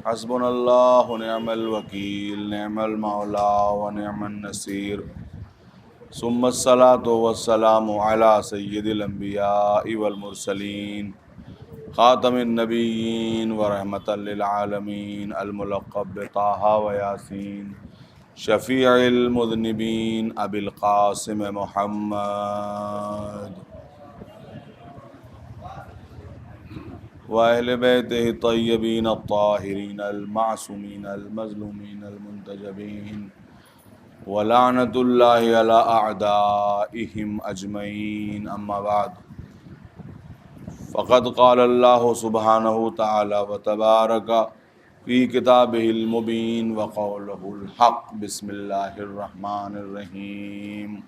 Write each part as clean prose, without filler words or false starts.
حسبنا اللہ ونعم الوکیل، نعم المولا ونعم النصیر، ثم الصلاة والسلام علی سید الانبیاء والمرسلین، خاتم النبیین ورحمۃ للعالمین، الملقب بطٰہٰ و یاسین، شفیع المذنبین، ابی القاسم محمد وأہل بیتہ الطیبین الطاہرین المعصومین المظلومین المنتجبین، ولعنۃ اللہ علی اعدائہم اجمعین، اما بعد فقد قال اللہ سبحانہ تعالی وتبارک فی کتابہ المبین وقولہ الحق، بسم اللہ الرحمن الرحیم،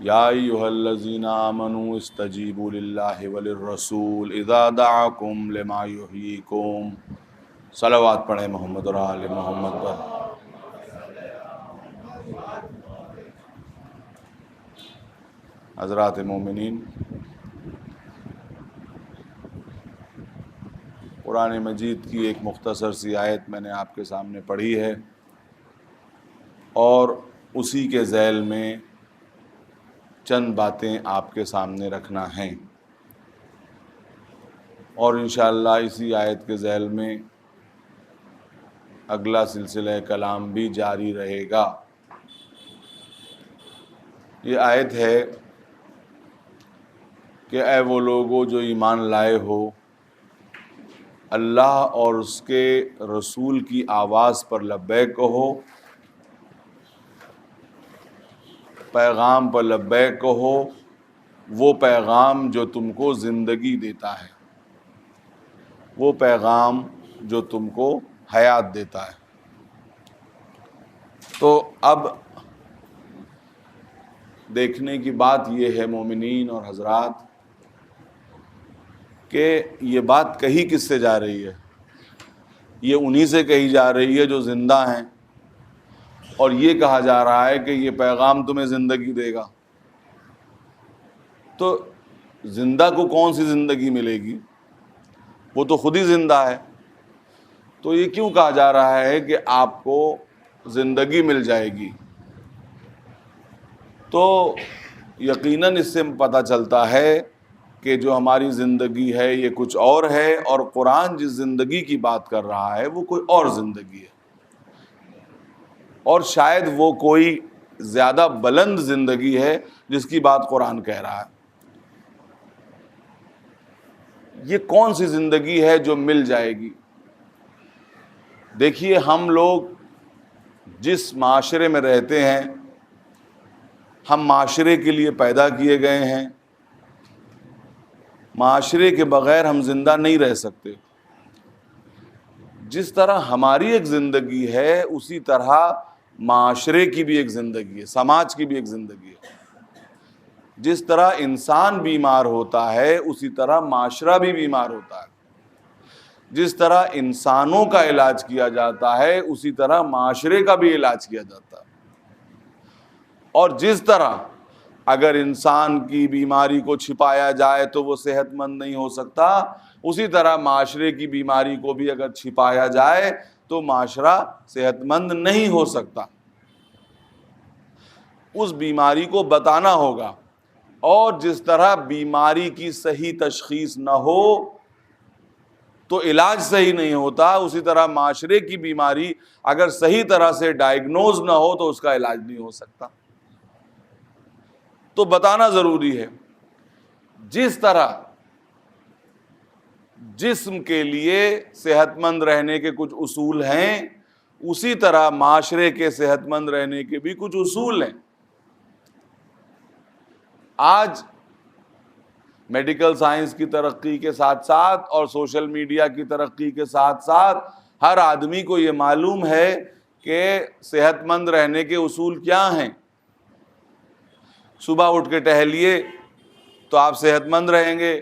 یا ایہا الذین آمنوا استجیبوا للہ وللرسول اذا دعاکم لما یحییکم۔ صلوات پڑھیں محمد اور آل محمد پر۔ حضرات مومنین، قرآن مجید کی ایک مختصر سی آیت میں نے آپ کے سامنے پڑھی ہے، اور اسی کے ذیل میں چند باتیں آپ کے سامنے رکھنا ہیں، اور انشاءاللہ اسی آیت کے ذیل میں اگلا سلسلہ کلام بھی جاری رہے گا۔ یہ آیت ہے کہ اے وہ لوگو جو ایمان لائے ہو، اللہ اور اس کے رسول کی آواز پر لبیک کہو، پیغام پر لبیک کہو، وہ پیغام جو تم کو زندگی دیتا ہے، وہ پیغام جو تم کو حیات دیتا ہے۔ تو اب دیکھنے کی بات یہ ہے مومنین اور حضرات کہ یہ بات کہی کس سے جا رہی ہے؟ یہ انہی سے کہی جا رہی ہے جو زندہ ہیں، اور یہ کہا جا رہا ہے کہ یہ پیغام تمہیں زندگی دے گا۔ تو زندہ کو کون سی زندگی ملے گی؟ وہ تو خود ہی زندہ ہے۔ تو یہ کیوں کہا جا رہا ہے کہ آپ کو زندگی مل جائے گی؟ تو یقیناً اس سے پتہ چلتا ہے کہ جو ہماری زندگی ہے یہ کچھ اور ہے، اور قرآن جس زندگی کی بات کر رہا ہے وہ کوئی اور زندگی ہے، اور شاید وہ کوئی زیادہ بلند زندگی ہے جس کی بات قرآن کہہ رہا ہے۔ یہ کون سی زندگی ہے جو مل جائے گی؟ دیکھیے، ہم لوگ جس معاشرے میں رہتے ہیں، ہم معاشرے کے لیے پیدا کیے گئے ہیں، معاشرے کے بغیر ہم زندہ نہیں رہ سکتے۔ جس طرح ہماری ایک زندگی ہے اسی طرح معاشرے کی بھی ایک زندگی ہے، سماج کی بھی ایک زندگی ہے۔ جس طرح انسان بیمار ہوتا ہے اسی طرح معاشرہ بھی بیمار ہوتا ہے۔ جس طرح انسانوں کا علاج کیا جاتا ہے اسی طرح معاشرے کا بھی علاج کیا جاتا ہے، اور جس طرح اگر انسان کی بیماری کو چھپایا جائے تو وہ صحت مند نہیں ہو سکتا، اسی طرح معاشرے کی بیماری کو بھی اگر چھپایا جائے تو معاشرہ صحت مند نہیں ہو سکتا۔ اس بیماری کو بتانا ہوگا، اور جس طرح بیماری کی صحیح تشخیص نہ ہو تو علاج صحیح نہیں ہوتا، اسی طرح معاشرے کی بیماری اگر صحیح طرح سے ڈائیگنوز نہ ہو تو اس کا علاج نہیں ہو سکتا۔ تو بتانا ضروری ہے۔ جس طرح جسم کے لیے صحت مند رہنے کے کچھ اصول ہیں، اسی طرح معاشرے کے صحت مند رہنے کے بھی کچھ اصول ہیں۔ آج میڈیکل سائنس کی ترقی کے ساتھ ساتھ اور سوشل میڈیا کی ترقی کے ساتھ ساتھ ہر آدمی کو یہ معلوم ہے کہ صحت مند رہنے کے اصول کیا ہیں۔ صبح اٹھ کے ٹہلیے تو آپ صحت مند رہیں گے،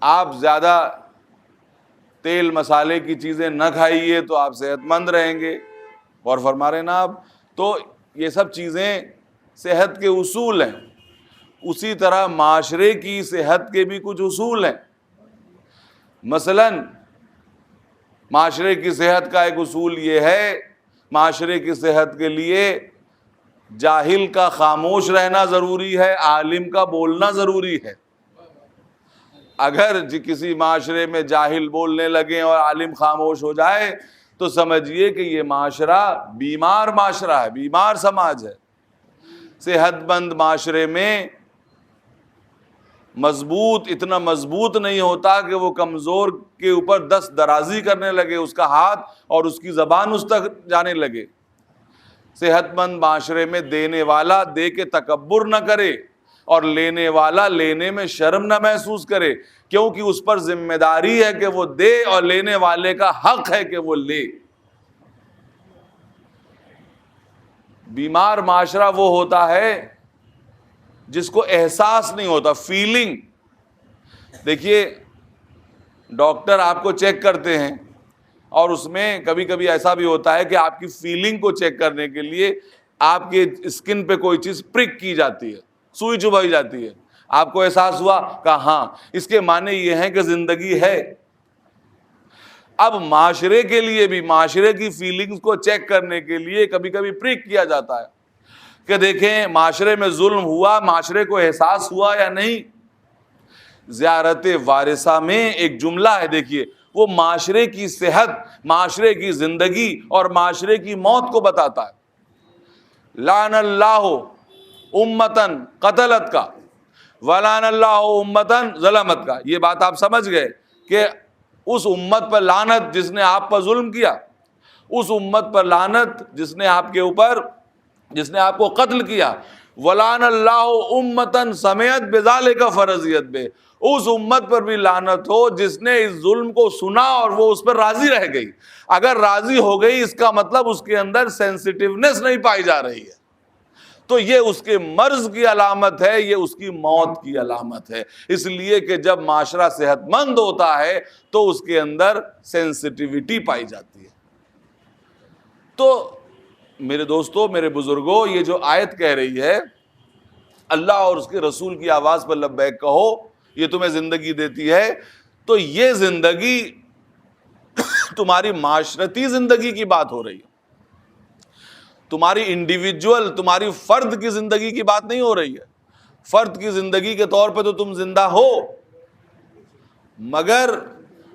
آپ زیادہ تیل مسالے کی چیزیں نہ کھائیے تو آپ صحت مند رہیں گے۔ غور فرما رہے ہیں نا آپ؟ تو یہ سب چیزیں صحت کے اصول ہیں۔ اسی طرح معاشرے کی صحت کے بھی کچھ اصول ہیں۔ مثلاً معاشرے کی صحت کا ایک اصول یہ ہے، معاشرے کی صحت کے لیے جاہل کا خاموش رہنا ضروری ہے، عالم کا بولنا ضروری ہے۔ اگر کسی معاشرے میں جاہل بولنے لگے اور عالم خاموش ہو جائے تو سمجھیے کہ یہ معاشرہ بیمار معاشرہ ہے، بیمار سماج ہے۔ صحت مند معاشرے میں اتنا مضبوط نہیں ہوتا کہ وہ کمزور کے اوپر دست درازی کرنے لگے، اس کا ہاتھ اور اس کی زبان اس تک جانے لگے۔ صحت مند معاشرے میں دینے والا دے کے تکبر نہ کرے اور لینے والا لینے میں شرم نہ محسوس کرے، کیونکہ اس پر ذمہ داری ہے کہ وہ دے اور لینے والے کا حق ہے کہ وہ لے۔ بیمار معاشرہ وہ ہوتا ہے جس کو احساس نہیں ہوتا، فیلنگ۔ دیکھیے ڈاکٹر آپ کو چیک کرتے ہیں اور اس میں کبھی کبھی ایسا بھی ہوتا ہے کہ آپ کی فیلنگ کو چیک کرنے کے لیے آپ کے اسکن پہ کوئی چیز پرک کی جاتی ہے، سوئی چبھائی جاتی ہے۔ آپ کو احساس ہوا کہ ہاں، اس کے معنی یہ ہیں کہ زندگی ہے۔ اب معاشرے کے لیے بھی معاشرے کی فیلنگز کو چیک کرنے کے لیے کبھی کبھی پرک کیا جاتا ہے کہ دیکھیں معاشرے میں ظلم ہوا، معاشرے کو احساس ہوا یا نہیں۔ زیارت وارثہ میں ایک جملہ ہے، دیکھیے، وہ معاشرے کی صحت، معاشرے کی زندگی اور معاشرے کی موت کو بتاتا ہے۔ لعن اللہ امتن قتلت کا ولعن اللہ امتن ظلمت کا۔ یہ بات آپ سمجھ گئے کہ اس امت پر لعنت جس نے آپ پر ظلم کیا، اس امت پر لعنت جس نے آپ کے اوپر، جس نے آپ کو قتل کیا۔ ولعن اللہ امتن سمعت بذالک فرضیت بے، اس امت پر بھی لعنت ہو جس نے اس ظلم کو سنا اور وہ اس پر راضی رہ گئی۔ اگر راضی ہو گئی اس کا مطلب اس کے اندر سینسٹیونیس نہیں پائی جا رہی ہے، تو یہ اس کے مرض کی علامت ہے، یہ اس کی موت کی علامت ہے۔ اس لیے کہ جب معاشرہ صحت مند ہوتا ہے تو اس کے اندر سینسٹیوٹی پائی جاتی ہے۔ تو میرے دوستو، میرے بزرگوں، یہ جو آیت کہہ رہی ہے اللہ اور اس کے رسول کی آواز پر لبیک کہو، یہ تمہیں زندگی دیتی ہے، تو یہ زندگی تمہاری معاشرتی زندگی کی بات ہو رہی ہے، تمہاری انڈیویجول، تمہاری فرد کی زندگی کی بات نہیں ہو رہی ہے۔ فرد کی زندگی کے طور پہ تو تم زندہ ہو، مگر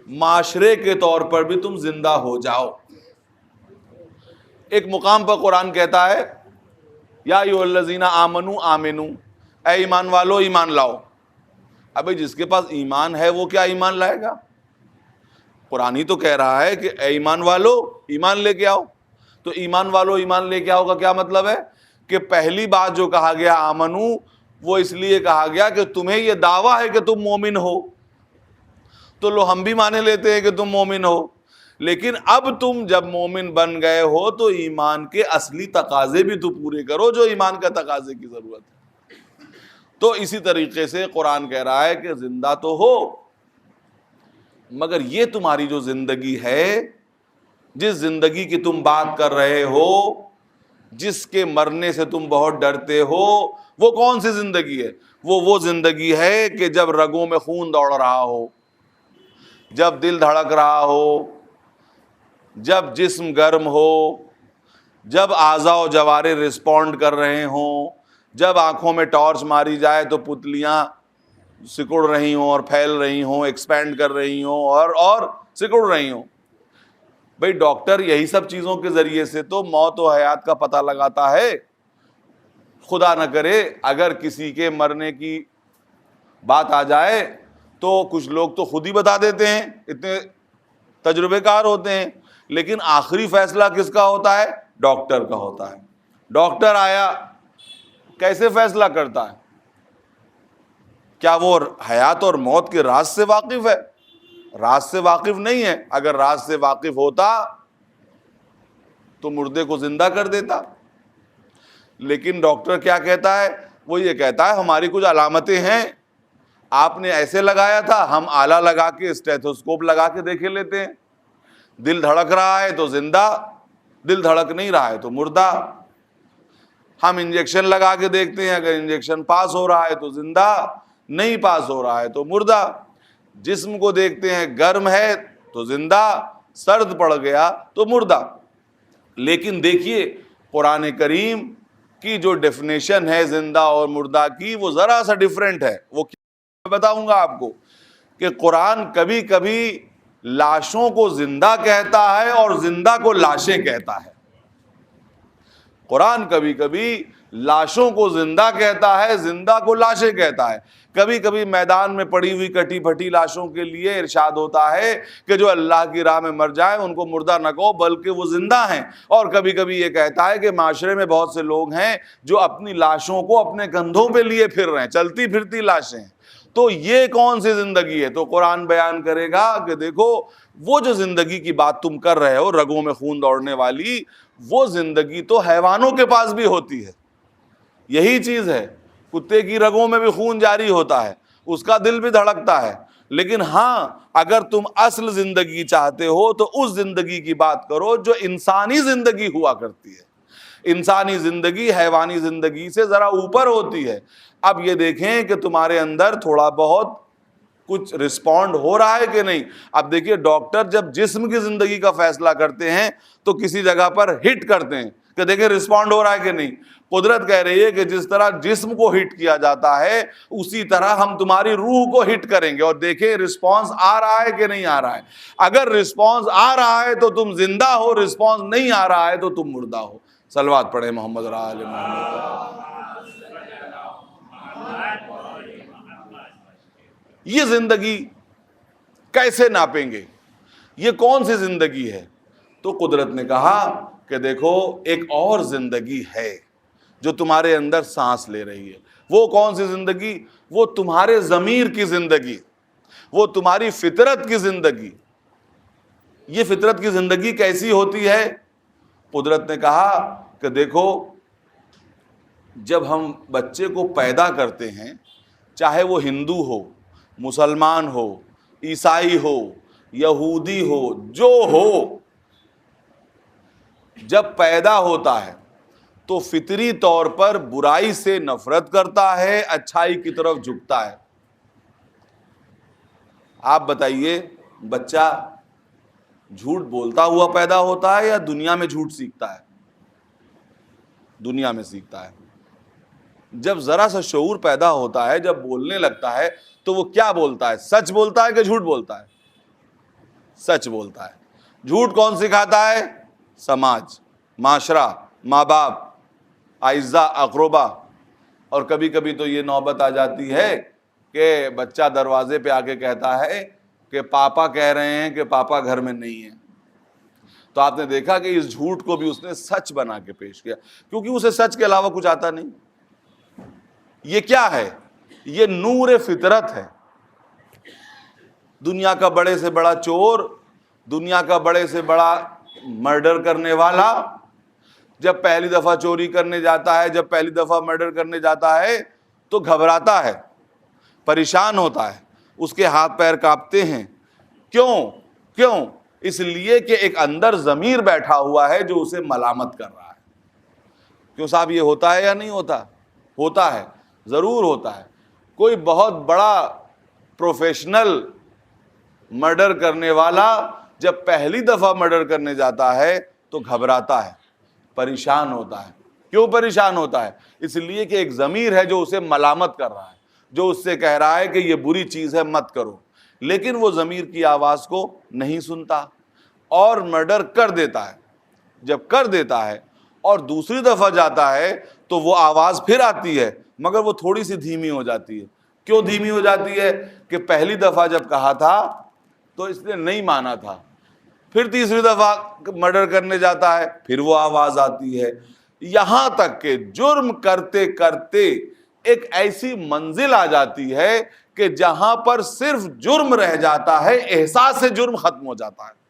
معاشرے کے طور پر بھی تم زندہ ہو جاؤ۔ ایک مقام پر قرآن کہتا ہے یا ایھا الذین آمنوا آمنو، اے ایمان والو ایمان لاؤ۔ ابھی جس کے پاس ایمان ہے وہ کیا ایمان لائے گا؟ قرآن ہی تو کہہ رہا ہے کہ اے ایمان والو ایمان لے کے آؤ۔ تو ایمان والو ایمان لے کے آؤ کا کیا مطلب ہے؟ کہ پہلی بات جو کہا گیا آمنو، وہ اس لیے کہا گیا کہ تمہیں یہ دعویٰ ہے کہ تم مومن ہو، تو لو ہم بھی مانے لیتے ہیں کہ تم مومن ہو، لیکن اب تم جب مومن بن گئے ہو تو ایمان کے اصلی تقاضے بھی تو پورے کرو جو ایمان کا تقاضے کی ضرورت ہے۔ تو اسی طریقے سے قرآن کہہ رہا ہے کہ زندہ تو ہو، مگر یہ تمہاری جو زندگی ہے، جس زندگی کی تم بات کر رہے ہو، جس کے مرنے سے تم بہت ڈرتے ہو، وہ کون سی زندگی ہے؟ وہ زندگی ہے کہ جب رگوں میں خون دوڑ رہا ہو، جب دل دھڑک رہا ہو، جب جسم گرم ہو، جب اعضاء و جوارح رسپونڈ کر رہے ہوں، جب آنکھوں میں ٹارچ ماری جائے تو پتلیاں سکڑ رہی ہوں اور پھیل رہی ہوں، ایکسپینڈ کر رہی ہوں اور سکڑ رہی ہوں۔ بھئی ڈاکٹر یہی سب چیزوں کے ذریعے سے تو موت و حیات کا پتہ لگاتا ہے۔ خدا نہ کرے اگر کسی کے مرنے کی بات آ جائے تو کچھ لوگ تو خود ہی بتا دیتے ہیں، اتنے تجربے کار ہوتے ہیں، لیکن آخری فیصلہ کس کا ہوتا ہے؟ ڈاکٹر کا ہوتا ہے۔ ڈاکٹر آیا کیسے فیصلہ کرتا ہے؟ کیا وہ حیات اور موت کے راز سے واقف ہے؟ راز سے واقف نہیں ہے۔ اگر راز سے واقف ہوتا تو مردے کو زندہ کر دیتا۔ لیکن ڈاکٹر کیا کہتا ہے؟ وہ یہ کہتا ہے ہماری کچھ علامتیں ہیں، آپ نے ایسے لگایا تھا، ہم آلہ لگا کے اسٹیتھوسکوپ لگا کے دیکھے لیتے ہیں، دل دھڑک رہا ہے تو زندہ، دل دھڑک نہیں رہا ہے تو مردہ۔ ہم انجیکشن لگا کے دیکھتے ہیں، اگر انجیکشن پاس ہو رہا ہے تو زندہ، نہیں پاس ہو رہا ہے تو مردہ۔ جسم کو دیکھتے ہیں، گرم ہے تو زندہ، سرد پڑ گیا تو مردہ۔ لیکن دیکھیے قرآن کریم کی جو ڈیفینیشن ہے زندہ اور مردہ کی وہ ذرا سا ڈیفرنٹ ہے۔ وہ کیا بتاؤں گا آپ کو کہ قرآن کبھی کبھی لاشوں کو زندہ کہتا ہے اور زندہ کو لاشیں کہتا ہے۔ قرآن کبھی کبھی لاشوں کو زندہ کہتا ہے، زندہ کو لاشیں کہتا ہے۔ کبھی کبھی میدان میں پڑی ہوئی کٹی پھٹی لاشوں کے لیے ارشاد ہوتا ہے کہ جو اللہ کی راہ میں مر جائیں ان کو مردہ نہ کہو بلکہ وہ زندہ ہیں۔ اور کبھی کبھی یہ کہتا ہے کہ معاشرے میں بہت سے لوگ ہیں جو اپنی لاشوں کو اپنے کندھوں پہ لیے پھر رہے ہیں، چلتی پھرتی لاشیں۔ تو یہ کون سی زندگی ہے؟ تو قرآن بیان کرے گا کہ دیکھو وہ جو زندگی کی بات تم کر رہے ہو رگوں میں خون دوڑنے والی، وہ زندگی تو حیوانوں کے پاس بھی ہوتی ہے۔ یہی چیز ہے، کتے کی رگوں میں بھی خون جاری ہوتا ہے، اس کا دل بھی دھڑکتا ہے۔ لیکن ہاں اگر تم اصل زندگی چاہتے ہو تو اس زندگی کی بات کرو جو انسانی زندگی ہوا کرتی ہے۔ انسانی زندگی حیوانی زندگی سے ذرا اوپر ہوتی ہے۔ اب یہ دیکھیں کہ تمہارے اندر تھوڑا بہت کچھ رسپونڈ ہو رہا ہے کہ نہیں۔ اب دیکھیے ڈاکٹر جب جسم کی زندگی کا فیصلہ کرتے ہیں تو کسی جگہ پر ہٹ کرتے ہیں کہ دیکھیں رسپونڈ ہو رہا ہے کہ نہیں۔ قدرت کہہ رہی ہے کہ جس طرح جسم کو ہٹ کیا جاتا ہے اسی طرح ہم تمہاری روح کو ہٹ کریں گے اور دیکھیں رسپانس آ رہا ہے کہ نہیں آ رہا ہے۔ اگر رسپانس آ رہا ہے تو تم زندہ ہو، رسپانس نہیں آ رہا ہے تو تم مردہ ہو۔ صلوات پڑھیں محمد آل محمد۔ یہ زندگی کیسے ناپیں گے؟ یہ کون سی زندگی ہے؟ تو قدرت نے کہا کہ دیکھو ایک اور زندگی ہے جو تمہارے اندر سانس لے رہی ہے۔ وہ کون سی زندگی؟ وہ تمہارے ضمیر کی زندگی، وہ تمہاری فطرت کی زندگی۔ یہ فطرت کی زندگی کیسی ہوتی ہے؟ قدرت نے کہا کہ دیکھو جب ہم بچے کو پیدا کرتے ہیں، چاہے وہ ہندو ہو، مسلمان ہو، عیسائی ہو، یہودی ہو، جو ہو، جب پیدا ہوتا ہے تو فطری طور پر برائی سے نفرت کرتا ہے، اچھائی کی طرف جھکتا ہے۔ آپ بتائیے بچہ جھوٹ بولتا ہوا پیدا ہوتا ہے یا دنیا میں جھوٹ سیکھتا ہے؟ دنیا میں سیکھتا ہے۔ جب ذرا سا شعور پیدا ہوتا ہے، جب بولنے لگتا ہے تو وہ کیا بولتا ہے؟ سچ بولتا ہے کہ جھوٹ بولتا ہے؟ سچ بولتا ہے۔ جھوٹ کون سکھاتا ہے؟ سماج، معاشرہ، ماں باپ، اعزاء، اقربا۔ اور کبھی کبھی تو یہ نوبت آ جاتی ہے کہ بچہ دروازے پہ آ کے کہتا ہے کہ پاپا کہہ رہے ہیں کہ پاپا گھر میں نہیں ہیں۔ تو آپ نے دیکھا کہ اس جھوٹ کو بھی اس نے سچ بنا کے پیش کیا، کیونکہ اسے سچ کے علاوہ کچھ آتا نہیں۔ یہ کیا ہے؟ یہ نور فطرت ہے۔ دنیا کا بڑے سے بڑا چور، دنیا کا بڑے سے بڑا مرڈر کرنے والا جب پہلی دفعہ چوری کرنے جاتا ہے، جب پہلی دفعہ مرڈر کرنے جاتا ہے تو گھبراتا ہے، پریشان ہوتا ہے، اس کے ہاتھ پیر کانپتے ہیں۔ کیوں؟ اس لیے کہ ایک اندر ضمیر بیٹھا ہوا ہے جو اسے ملامت کر رہا ہے۔ کیوں صاحب یہ ہوتا ہے یا نہیں ہوتا؟ ہوتا ہے، ضرور ہوتا ہے۔ کوئی بہت بڑا پروفیشنل مرڈر کرنے والا جب پہلی دفعہ مرڈر کرنے جاتا ہے تو گھبراتا ہے، پریشان ہوتا ہے۔ کیوں پریشان ہوتا ہے؟ اس لیے کہ ایک ضمیر ہے جو اسے ملامت کر رہا ہے، جو اس سے کہہ رہا ہے کہ یہ بری چیز ہے مت کرو، لیکن وہ ضمیر کی آواز کو نہیں سنتا اور مرڈر کر دیتا ہے۔ جب کر دیتا ہے اور دوسری دفعہ جاتا ہے تو وہ آواز پھر آتی ہے، مگر وہ تھوڑی سی دھیمی ہو جاتی ہے۔ کیوں دھیمی ہو جاتی ہے؟ کہ پہلی دفعہ جب کہا تھا تو اس نے نہیں مانا تھا، پھر تیسری دفعہ مرڈر کرنے جاتا ہے پھر وہ آواز آتی ہے، یہاں تک کہ جرم کرتے کرتے ایک ایسی منزل آ جاتی ہے کہ جہاں پر صرف جرم رہ جاتا ہے، احساس جرم ختم ہو جاتا ہے۔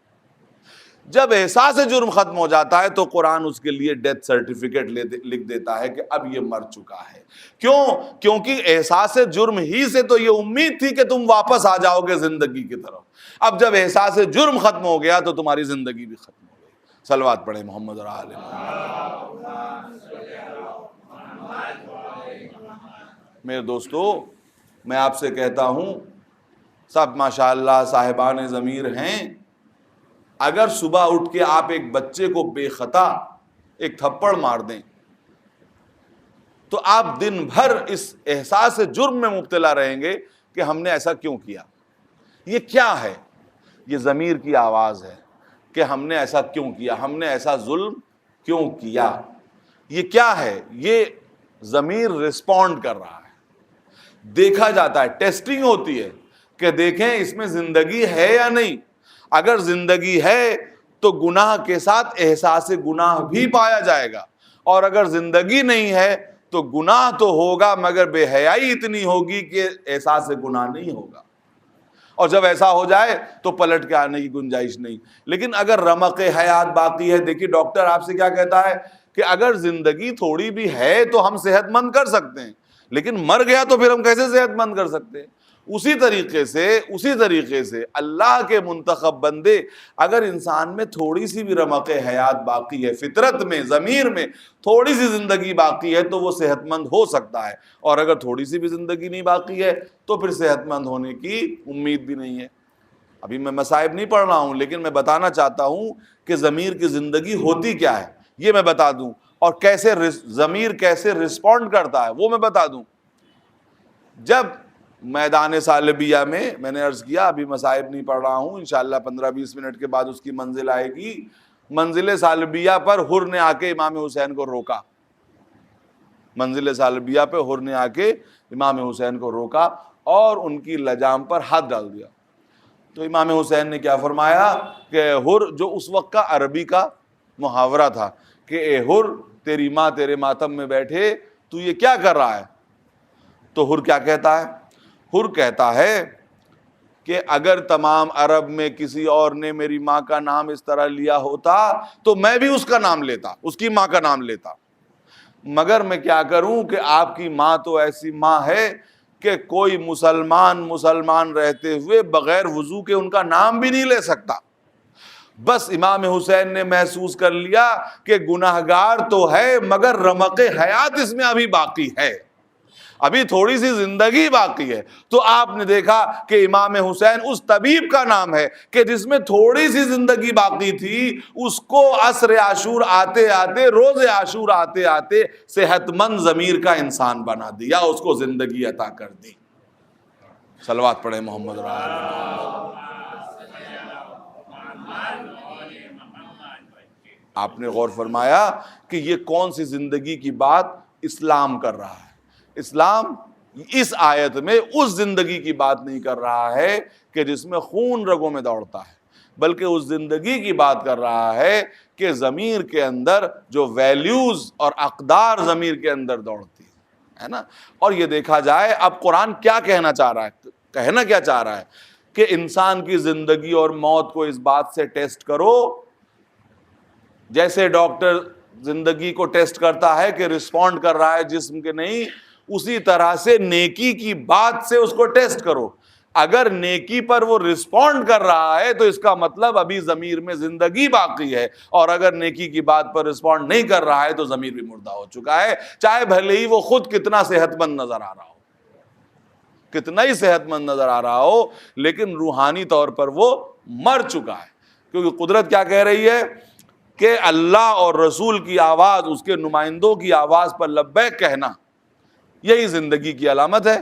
جب احساس جرم ختم ہو جاتا ہے تو قرآن اس کے لیے ڈیتھ سرٹیفکیٹ لکھ دیتا ہے کہ اب یہ مر چکا ہے۔ کیونکہ احساس جرم ہی سے تو یہ امید تھی کہ تم واپس آ جاؤ گے زندگی کی طرف۔ اب جب احساس جرم ختم ہو گیا تو تمہاری زندگی بھی ختم ہو گئی۔ صلوات پڑھیں محمد اور آل محمد۔ میرے دوستو، میں آپ سے کہتا ہوں، سب ماشاءاللہ صاحبان ضمیر ہیں، اگر صبح اٹھ کے آپ ایک بچے کو بے خطا ایک تھپڑ مار دیں تو آپ دن بھر اس احساس جرم میں مبتلا رہیں گے کہ ہم نے ایسا کیوں کیا. یہ کیا ہے؟ یہ ضمیر کی آواز ہے کہ ہم نے ایسا کیوں کیا, ہم نے ایسا ظلم کیوں کیا. یہ کیا ہے؟ یہ ضمیر رسپونڈ کر رہا ہے. دیکھا جاتا ہے, ٹیسٹنگ ہوتی ہے کہ دیکھیں اس میں زندگی ہے یا نہیں. اگر زندگی ہے تو گناہ کے ساتھ احساس گناہ بھی پایا جائے گا, اور اگر زندگی نہیں ہے تو گناہ تو ہوگا مگر بے حیائی اتنی ہوگی کہ احساس گناہ نہیں ہوگا. اور جب ایسا ہو جائے تو پلٹ کے آنے کی گنجائش نہیں. لیکن اگر رمق حیات باقی ہے, دیکھیے ڈاکٹر آپ سے کیا کہتا ہے کہ اگر زندگی تھوڑی بھی ہے تو ہم صحت مند کر سکتے ہیں, لیکن مر گیا تو پھر ہم کیسے صحت مند کر سکتے ہیں. اسی طریقے سے اللہ کے منتخب بندے, اگر انسان میں تھوڑی سی بھی رمق حیات باقی ہے, فطرت میں, ضمیر میں تھوڑی سی زندگی باقی ہے تو وہ صحت مند ہو سکتا ہے, اور اگر تھوڑی سی بھی زندگی نہیں باقی ہے تو پھر صحت مند ہونے کی امید بھی نہیں ہے. ابھی میں مصائب نہیں پڑھ رہا ہوں, لیکن میں بتانا چاہتا ہوں کہ ضمیر کی زندگی ہوتی کیا ہے یہ میں بتا دوں, اور کیسے ضمیر کیسے رسپونڈ کرتا ہے وہ میں بتا دوں. جب میدان سالبیہ میں نے عرض کیا, ابھی مصائب نہیں پڑھ رہا ہوں, انشاءاللہ 15-20 منٹ کے بعد اس کی منزل آئے گی. منزل سالبیہ پر حر نے آ کے امام حسین کو روکا, منزل سالبیہ پہ حر نے آ کے امام حسین کو روکا اور ان کی لجام پر ہاتھ ڈال دیا. تو امام حسین نے کیا فرمایا کہ حر, جو اس وقت کا عربی کا محاورہ تھا کہ اے حر تیری ماں تیرے ماتم میں بیٹھے, تو یہ کیا کر رہا ہے. تو حر کیا کہتا ہے؟ حر کہتا ہے کہ اگر تمام عرب میں کسی اور نے میری ماں کا نام اس طرح لیا ہوتا تو میں بھی اس کا نام لیتا, اس کی ماں کا نام لیتا, مگر میں کیا کروں کہ آپ کی ماں تو ایسی ماں ہے کہ کوئی مسلمان رہتے ہوئے بغیر وضو کے ان کا نام بھی نہیں لے سکتا. بس امام حسین نے محسوس کر لیا کہ گناہگار تو ہے مگر رمق حیات اس میں ابھی باقی ہے, ابھی تھوڑی سی زندگی باقی ہے. تو آپ نے دیکھا کہ امام حسین اس طبیب کا نام ہے کہ جس میں تھوڑی سی زندگی باقی تھی, اس کو عصر عاشور آتے آتے, روز عاشور آتے آتے صحت مند ضمیر کا انسان بنا دیا, اس کو زندگی عطا کر دی. صلوات پڑھیں محمد رسول اللہ. آپ نے غور فرمایا کہ یہ کون سی زندگی کی بات اسلام کر رہا ہے. اسلام اس آیت میں اس زندگی کی بات نہیں کر رہا ہے کہ جس میں خون رگوں میں دوڑتا ہے, بلکہ اس زندگی کی بات کر رہا ہے کہ ضمیر کے اندر جو ویلیوز اور اقدار ضمیر کے اندر دوڑتی ہے نا. اور یہ دیکھا جائے اب قرآن کیا کہنا چاہ رہا ہے, کہنا کیا چاہ رہا ہے کہ انسان کی زندگی اور موت کو اس بات سے ٹیسٹ کرو جیسے ڈاکٹر زندگی کو ٹیسٹ کرتا ہے کہ رسپونڈ کر رہا ہے جسم کے نہیں, اسی طرح سے نیکی کی بات سے اس کو ٹیسٹ کرو. اگر نیکی پر وہ رسپونڈ کر رہا ہے تو اس کا مطلب ابھی ضمیر میں زندگی باقی ہے, اور اگر نیکی کی بات پر رسپونڈ نہیں کر رہا ہے تو ضمیر بھی مردہ ہو چکا ہے, چاہے بھلے ہی وہ خود کتنا صحت مند نظر آ رہا ہو, کتنا ہی صحت مند نظر آ رہا ہو, لیکن روحانی طور پر وہ مر چکا ہے. کیونکہ قدرت کیا کہہ رہی ہے کہ اللہ اور رسول کی آواز, اس کے نمائندوں کی آواز پر لبیک کہنا یہی زندگی کی علامت ہے.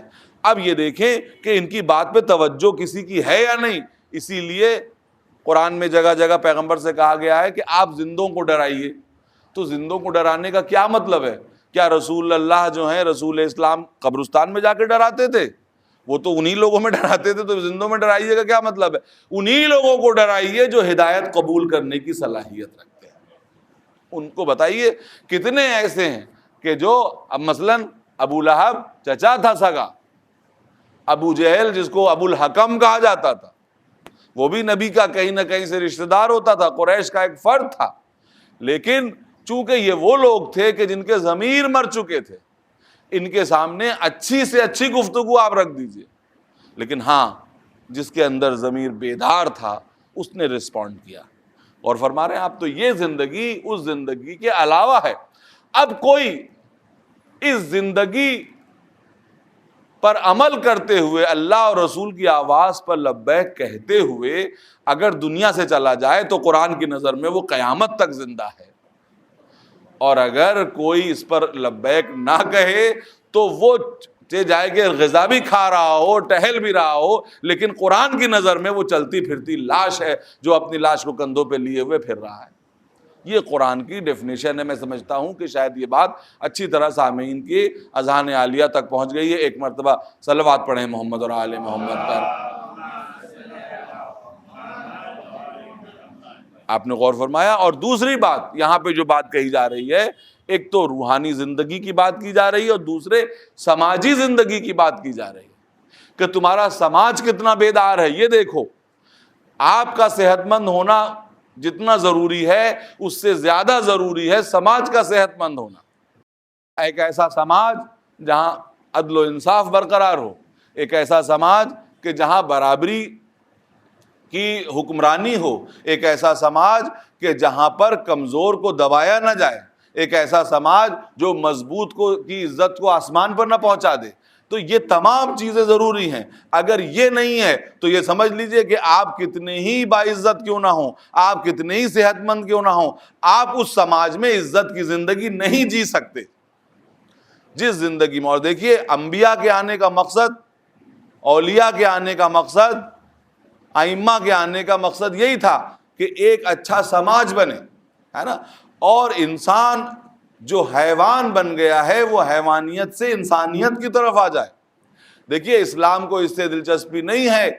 اب یہ دیکھیں کہ ان کی بات پہ توجہ کسی کی ہے یا نہیں. اسی لیے قرآن میں جگہ جگہ پیغمبر سے کہا گیا ہے کہ آپ زندوں کو ڈرائیے. تو زندوں کو ڈرانے کا کیا مطلب ہے؟ کیا رسول اللہ جو ہیں, رسول اسلام قبرستان میں جا کے ڈراتے تھے؟ وہ تو انہی لوگوں میں ڈراتے تھے, تو زندوں میں ڈرائیے کا کیا مطلب ہے؟ انہی لوگوں کو ڈرائیے جو ہدایت قبول کرنے کی صلاحیت رکھتے ہیں. ان کو بتائیے کتنے ایسے ہیں کہ جو اب مثلاً ابو لہب چچا تھا سگا, ابو جہل جس کو ابو الحکم کہا جاتا تھا وہ بھی نبی کا کہیں نہ کہیں سے رشتہ دار ہوتا تھا, قریش کا ایک فرد تھا, لیکن چونکہ یہ وہ لوگ تھے کہ جن کے ضمیر مر چکے تھے, ان کے سامنے اچھی سے اچھی گفتگو آپ رکھ دیجئے, لیکن ہاں جس کے اندر ضمیر بیدار تھا اس نے رسپونڈ کیا. اور فرما رہے ہیں آپ تو یہ زندگی اس زندگی کے علاوہ ہے. اب کوئی اس زندگی پر عمل کرتے ہوئے اللہ اور رسول کی آواز پر لبیک کہتے ہوئے اگر دنیا سے چلا جائے تو قرآن کی نظر میں وہ قیامت تک زندہ ہے، اور اگر کوئی اس پر لبیک نہ کہے تو وہ جائے کہ غذا بھی کھا رہا ہو، ٹہل بھی رہا ہو، لیکن قرآن کی نظر میں وہ چلتی پھرتی لاش ہے جو اپنی لاش کو کندھوں پہ لیے ہوئے پھر رہا ہے۔ یہ قرآن کی ڈیفینیشن ہے۔ میں سمجھتا ہوں کہ شاید یہ بات اچھی طرح سامعین کی اذہان عالیہ تک پہنچ گئی ہے۔ ایک مرتبہ صلوات پڑھیں محمد اور آل محمد پر۔ آپ نے غور فرمایا؟ اور دوسری بات یہاں پہ جو بات کہی جا رہی ہے، ایک تو روحانی زندگی کی بات کی جا رہی ہے اور دوسرے سماجی زندگی کی بات کی جا رہی ہے کہ تمہارا سماج کتنا بیدار ہے۔ یہ دیکھو، آپ کا صحت مند ہونا جتنا ضروری ہے اس سے زیادہ ضروری ہے سماج کا صحت مند ہونا۔ ایک ایسا سماج جہاں عدل و انصاف برقرار ہو، ایک ایسا سماج کہ جہاں برابری کی حکمرانی ہو، ایک ایسا سماج کہ جہاں پر کمزور کو دبایا نہ جائے، ایک ایسا سماج جو مضبوط کی عزت کو آسمان پر نہ پہنچا دے۔ تو یہ تمام چیزیں ضروری ہیں۔ اگر یہ نہیں ہے تو یہ سمجھ لیجئے کہ آپ کتنے ہی باعزت کیوں نہ ہوں، آپ کتنے ہی صحت مند کیوں نہ ہوں، آپ اس سماج میں عزت کی زندگی نہیں جی سکتے جس زندگی میں۔ اور دیکھیے، انبیاء کے آنے کا مقصد، اولیاء کے آنے کا مقصد، ائمہ کے آنے کا مقصد یہی تھا کہ ایک اچھا سماج بنے، ہے نا، اور انسان جو حیوان بن گیا ہے وہ حیوانیت سے انسانیت کی طرف آ جائے۔ دیکھیے، اسلام کو اس سے دلچسپی نہیں ہے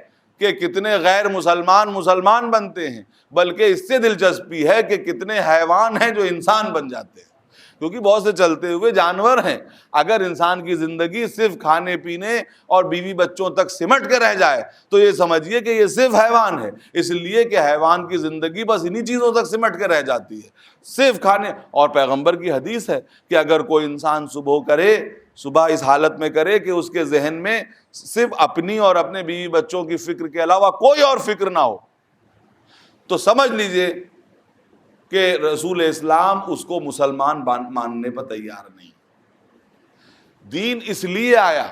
کہ کتنے غیر مسلمان بنتے ہیں، بلکہ اس سے دلچسپی ہے کہ کتنے حیوان ہیں جو انسان بن جاتے ہیں، کیونکہ بہت سے چلتے ہوئے جانور ہیں۔ اگر انسان کی زندگی صرف کھانے پینے اور بیوی بچوں تک سمٹ کے رہ جائے تو یہ سمجھیے کہ یہ صرف حیوان ہے، اس لیے کہ حیوان کی زندگی بس انہی چیزوں تک سمٹ کے رہ جاتی ہے، صرف کھانے۔ اور پیغمبر کی حدیث ہے کہ اگر کوئی انسان صبح اس حالت میں کرے کہ اس کے ذہن میں صرف اپنی اور اپنے بیوی بچوں کی فکر کے علاوہ کوئی اور فکر نہ ہو، تو سمجھ لیجئے کہ رسول اسلام اس کو مسلمان ماننے پر تیار نہیں۔ دین اس لیے آیا،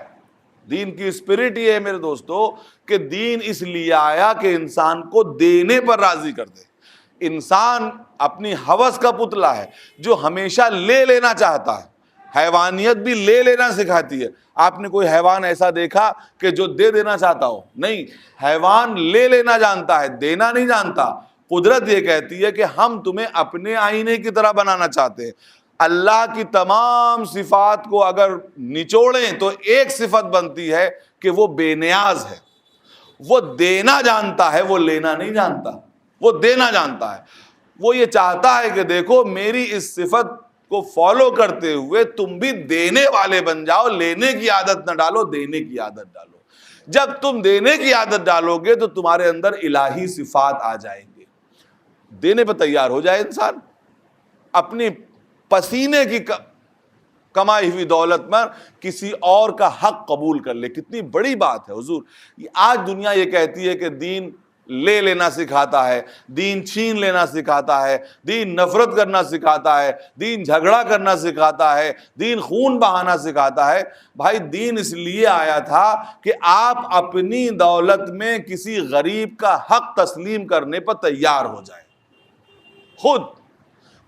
دین کی اسپرٹ یہ ہے میرے دوستو کہ دین اس لیے آیا کہ انسان کو دینے پر راضی کر دے۔ انسان اپنی ہوس کا پتلا ہے جو ہمیشہ لے لینا چاہتا ہے۔ حیوانیت بھی لے لینا سکھاتی ہے۔ آپ نے کوئی حیوان ایسا دیکھا کہ جو دے دینا چاہتا ہو؟ نہیں، حیوان لے لینا جانتا ہے، دینا نہیں جانتا۔ قدرت یہ کہتی ہے کہ ہم تمہیں اپنے آئینے کی طرح بنانا چاہتے ہیں۔ اللہ کی تمام صفات کو اگر نچوڑیں تو ایک صفت بنتی ہے کہ وہ بے نیاز ہے، وہ دینا جانتا ہے، وہ لینا نہیں جانتا، وہ دینا جانتا ہے۔ وہ یہ چاہتا ہے کہ دیکھو میری اس صفت کو فالو کرتے ہوئے تم بھی دینے والے بن جاؤ، لینے کی عادت نہ ڈالو، دینے کی عادت ڈالو۔ جب تم دینے کی عادت ڈالو گے تو تمہارے اندر الہی صفات آ جائیں گے۔ دینے پہ تیار ہو جائے انسان، اپنی پسینے کی کمائی ہوئی دولت میں کسی اور کا حق قبول کر لے۔ کتنی بڑی بات ہے حضور۔ آج دنیا یہ کہتی ہے کہ دین لے لینا سکھاتا ہے، دین چھین لینا سکھاتا ہے، دین نفرت کرنا سکھاتا ہے، دین جھگڑا کرنا سکھاتا ہے، دین خون بہانا سکھاتا ہے۔ بھائی، دین اس لیے آیا تھا کہ آپ اپنی دولت میں کسی غریب کا حق تسلیم کرنے پر تیار ہو جائیں۔ خود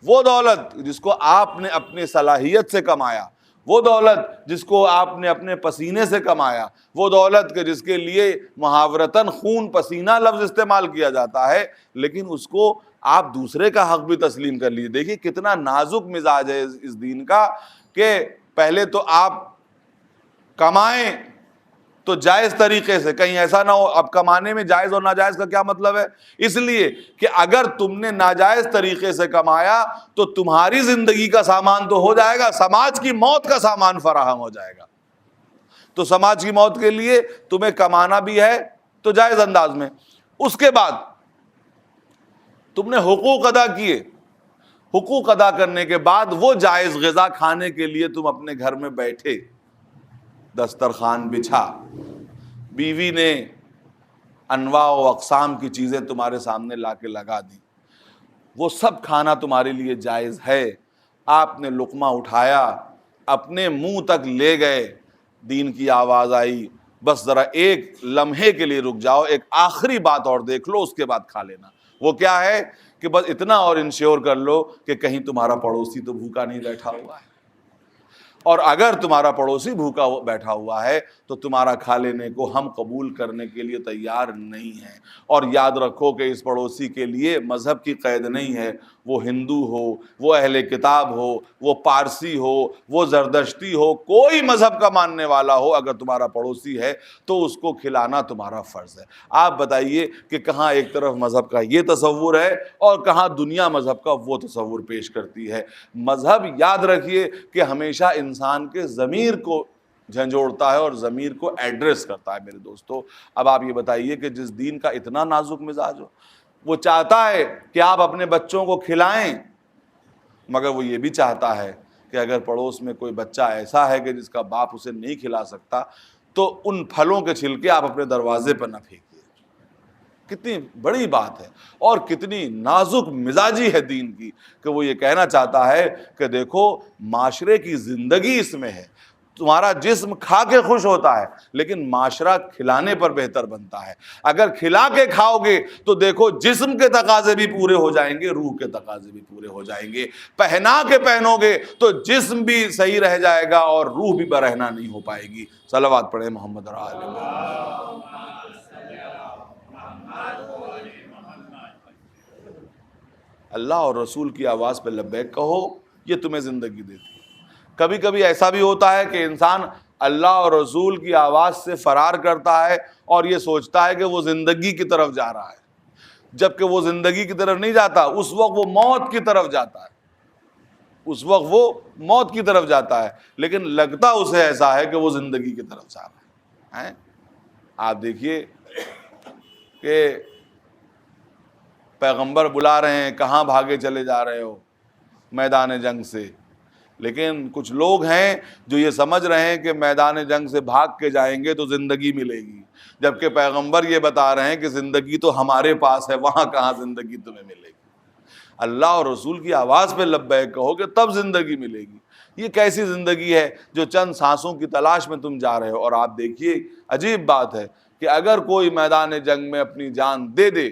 وہ دولت جس کو آپ نے اپنے صلاحیت سے کمایا، وہ دولت جس کو آپ نے اپنے پسینے سے کمایا، وہ دولت کہ جس کے لیے محاورتاً خون پسینہ لفظ استعمال کیا جاتا ہے، لیکن اس کو آپ دوسرے کا حق بھی تسلیم کر لیجیے۔ دیکھیے کتنا نازک مزاج ہے اس دین کا کہ پہلے تو آپ کمائیں تو جائز طریقے سے، کہیں ایسا نہ ہو۔ اب کمانے میں جائز اور ناجائز کا کیا مطلب ہے؟ اس لیے کہ اگر تم نے ناجائز طریقے سے کمایا تو تمہاری زندگی کا سامان تو ہو جائے گا، سماج کی موت کا سامان فراہم ہو جائے گا۔ تو سماج کی موت کے لیے تمہیں کمانا بھی ہے تو جائز انداز میں، اس کے بعد تم نے حقوق ادا کیے، حقوق ادا کرنے کے بعد وہ جائز غذا کھانے کے لیے تم اپنے گھر میں بیٹھے، دسترخوان بچھا، بیوی نے انواع و اقسام کی چیزیں تمہارے سامنے لا کے لگا دی، وہ سب کھانا تمہارے لیے جائز ہے۔ آپ نے لقمہ اٹھایا، اپنے منہ تک لے گئے، دین کی آواز آئی، بس ذرا ایک لمحے کے لیے رک جاؤ، ایک آخری بات اور دیکھ لو، اس کے بعد کھا لینا۔ وہ کیا ہے کہ بس اتنا اور انشور کر لو کہ کہیں تمہارا پڑوسی تو بھوکا نہیں بیٹھا ہوا ہے، اور اگر تمہارا پڑوسی بھوکا بیٹھا ہوا ہے تو تمہارا کھا لینے کو ہم قبول کرنے کے لیے تیار نہیں ہیں۔ اور یاد رکھو کہ اس پڑوسی کے لیے مذہب کی قید نہیں ہے، وہ ہندو ہو، وہ اہل کتاب ہو، وہ پارسی ہو، وہ زردشتی ہو، کوئی مذہب کا ماننے والا ہو، اگر تمہارا پڑوسی ہے تو اس کو کھلانا تمہارا فرض ہے۔ آپ بتائیے کہ کہاں ایک طرف مذہب کا یہ تصور ہے اور کہاں دنیا مذہب کا وہ تصور پیش کرتی ہے۔ مذہب یاد رکھیے کہ ہمیشہ انسان کے ضمیر کو جھنجھوڑتا ہے اور ضمیر کو ایڈریس کرتا ہے میرے دوستو۔ اب آپ یہ بتائیے کہ جس دین کا اتنا نازک مزاج ہو، وہ چاہتا ہے کہ آپ اپنے بچوں کو کھلائیں، مگر وہ یہ بھی چاہتا ہے کہ اگر پڑوس میں کوئی بچہ ایسا ہے کہ جس کا باپ اسے نہیں کھلا سکتا تو ان پھلوں کے چھلکے آپ اپنے دروازے پر نہ پھینکیے۔ کتنی بڑی بات ہے اور کتنی نازک مزاجی ہے دین کی کہ وہ یہ کہنا چاہتا ہے کہ دیکھو معاشرے کی زندگی اس میں ہے۔ تمہارا جسم کھا کے خوش ہوتا ہے لیکن معاشرہ کھلانے پر بہتر بنتا ہے۔ اگر کھلا کے کھاؤ گے تو دیکھو جسم کے تقاضے بھی پورے ہو جائیں گے، روح کے تقاضے بھی پورے ہو جائیں گے۔ پہنا کے پہنو گے تو جسم بھی صحیح رہ جائے گا اور روح بھی برہنہ نہیں ہو پائے گی۔ صلوات پڑھیں محمد اور آل محمد۔ اللہ اور رسول کی آواز پہ لبیک کہو، یہ تمہیں زندگی دیتی ہے۔ کبھی کبھی ایسا بھی ہوتا ہے کہ انسان اللہ اور رسول کی آواز سے فرار کرتا ہے اور یہ سوچتا ہے کہ وہ زندگی کی طرف جا رہا ہے، جبکہ وہ زندگی کی طرف نہیں جاتا، اس وقت وہ موت کی طرف جاتا ہے، اس وقت وہ موت کی طرف جاتا ہے، لیکن لگتا اسے ایسا ہے کہ وہ زندگی کی طرف جا رہا ہے۔ آپ دیکھیے کہ پیغمبر بلا رہے ہیں، کہاں بھاگے چلے جا رہے ہو؟ میدان جنگ سے۔ لیکن کچھ لوگ ہیں جو یہ سمجھ رہے ہیں کہ میدان جنگ سے بھاگ کے جائیں گے تو زندگی ملے گی، جبکہ پیغمبر یہ بتا رہے ہیں کہ زندگی تو ہمارے پاس ہے، وہاں کہاں زندگی تمہیں ملے گی۔ اللہ اور رسول کی آواز پہ لبیک کہو کہ تب زندگی ملے گی۔ یہ کیسی زندگی ہے جو چند سانسوں کی تلاش میں تم جا رہے ہو؟ اور آپ دیکھیے عجیب بات ہے کہ اگر کوئی میدان جنگ میں اپنی جان دے دے،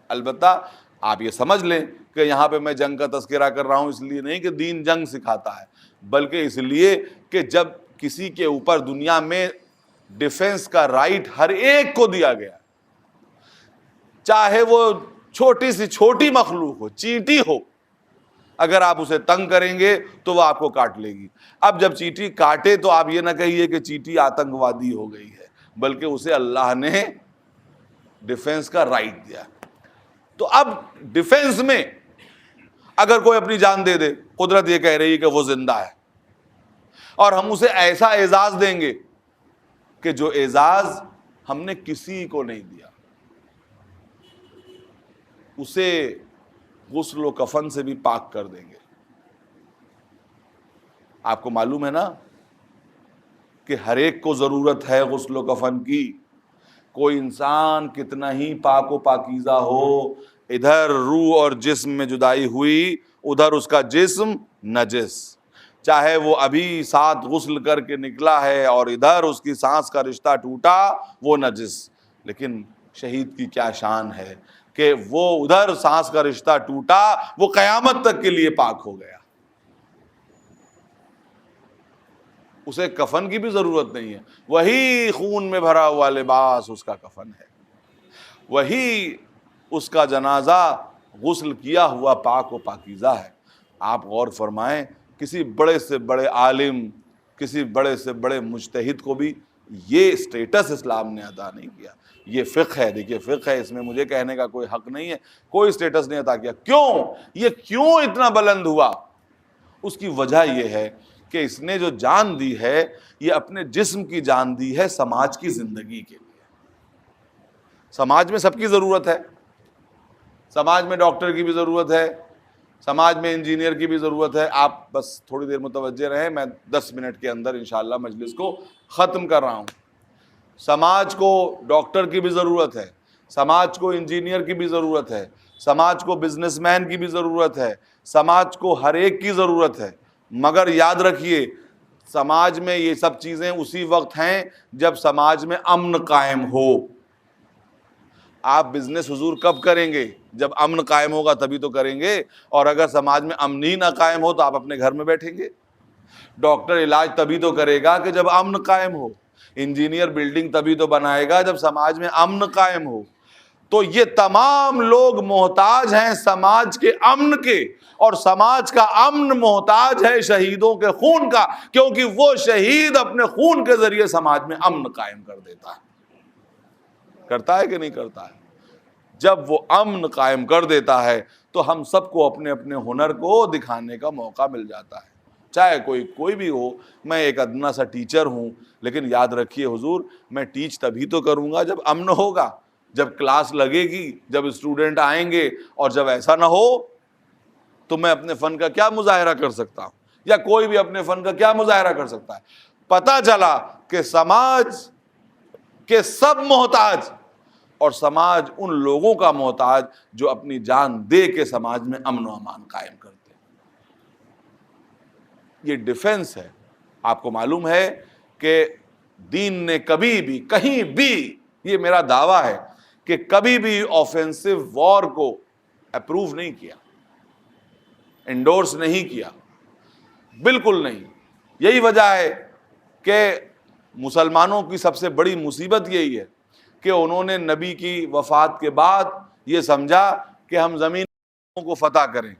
البتہ آپ یہ سمجھ لیں کہ یہاں پہ میں جنگ کا تذکرہ کر رہا ہوں اس لیے نہیں کہ دین جنگ سکھاتا ہے، بلکہ اس لیے کہ جب کسی کے اوپر دنیا میں ڈیفنس کا رائٹ ہر ایک کو دیا گیا، چاہے وہ چھوٹی سی چھوٹی مخلوق ہو، چیٹی ہو، اگر آپ اسے تنگ کریں گے تو وہ آپ کو کاٹ لے گی۔ اب جب چیٹی کاٹے تو آپ یہ نہ کہیے کہ چیٹی آتنکوادی ہو گئی ہے، بلکہ اسے اللہ نے ڈیفنس کا رائٹ دیا۔ تو اب ڈیفنس میں اگر کوئی اپنی جان دے دے، قدرت یہ کہہ رہی ہے کہ وہ زندہ ہے، اور ہم اسے ایسا اعزاز دیں گے کہ جو اعزاز ہم نے کسی کو نہیں دیا، اسے غسل و کفن سے بھی پاک کر دیں گے۔ آپ کو معلوم ہے نا کہ ہر ایک کو ضرورت ہے غسل و کفن کی۔ کوئی انسان کتنا ہی پاک و پاکیزہ ہو، ادھر روح اور جسم میں جدائی ہوئی، ادھر اس کا جسم نجس، چاہے وہ ابھی ساتھ غسل کر کے نکلا ہے اور ادھر اس کی سانس کا رشتہ ٹوٹا، وہ نجس۔ لیکن شہید کی کیا شان ہے کہ وہ ادھر سانس کا رشتہ ٹوٹا، وہ قیامت تک کے لیے پاک ہو گیا، اسے کفن کی بھی ضرورت نہیں ہے۔ وہی خون میں بھرا ہوا لباس اس کا کفن ہے، وہی اس کا جنازہ غسل کیا ہوا پاک و پاکیزہ ہے۔ آپ غور فرمائیں، کسی بڑے سے بڑے عالم، کسی بڑے سے بڑے مجتہد کو بھی یہ سٹیٹس اسلام نے عطا نہیں کیا۔ یہ فقہ ہے، دیکھیے فقہ ہے، اس میں مجھے کہنے کا کوئی حق نہیں ہے، کوئی سٹیٹس نہیں عطا کیا۔ یہ کیوں اتنا بلند ہوا؟ اس کی وجہ یہ ہے کہ اس نے جو جان دی ہے، یہ اپنے جسم کی جان دی ہے سماج کی زندگی کے لیے۔ سماج میں سب کی ضرورت ہے، سماج میں ڈاکٹر کی بھی ضرورت ہے، سماج میں انجینئر کی بھی ضرورت ہے۔ آپ بس تھوڑی دیر متوجہ رہیں، میں 10 منٹ کے اندر انشاءاللہ مجلس کو ختم کر رہا ہوں۔ سماج کو ڈاکٹر کی بھی ضرورت ہے، سماج کو انجینئر کی بھی ضرورت ہے، سماج کو بزنس مین کی بھی ضرورت ہے، سماج کو ہر ایک کی ضرورت ہے، مگر یاد رکھیے سماج میں یہ سب چیزیں اسی وقت ہیں جب سماج میں امن قائم ہو. آپ بزنس حضور کب کریں گے؟ جب امن قائم ہوگا تبھی تو کریں گے. اور اگر سماج میں امن ہی نہ قائم ہو تو آپ اپنے گھر میں بیٹھیں گے. ڈاکٹر علاج تبھی تو کرے گا کہ جب امن قائم ہو. انجینئر بلڈنگ تبھی تو بنائے گا جب سماج میں امن قائم ہو. تو یہ تمام لوگ محتاج ہیں سماج کے امن کے، اور سماج کا امن محتاج ہے شہیدوں کے خون کا، کیونکہ وہ شہید اپنے خون کے ذریعے سماج میں امن قائم کر دیتا ہے. کرتا ہے کہ نہیں کرتا ہے؟ جب وہ امن قائم کر دیتا ہے تو ہم سب کو اپنے اپنے ہنر کو دکھانے کا موقع مل جاتا ہے، چاہے کوئی بھی ہو. میں ایک ادنا سا ٹیچر ہوں، لیکن یاد رکھیے حضور، میں ٹیچ تبھی تو کروں گا جب امن ہوگا، جب کلاس لگے گی، جب اسٹوڈنٹ آئیں گے. اور جب ایسا نہ ہو تو میں اپنے فن کا کیا مظاہرہ کر سکتا ہوں، یا کوئی بھی اپنے فن کا کیا مظاہرہ کر سکتا ہے؟ پتہ چلا کہ سماج کے سب محتاج، اور سماج ان لوگوں کا محتاج جو اپنی جان دے کے سماج میں امن و امان قائم کرتے ہیں. یہ ڈیفنس ہے. آپ کو معلوم ہے کہ دین نے کبھی بھی کہیں بھی، یہ میرا دعویٰ ہے کہ کبھی بھی آفینسو وار کو اپروو نہیں کیا، انڈورس نہیں کیا، بالکل نہیں. یہی وجہ ہے کہ مسلمانوں کی سب سے بڑی مصیبت یہی ہے کہ انہوں نے نبی کی وفات کے بعد یہ سمجھا کہ ہم زمین کو فتح کریں.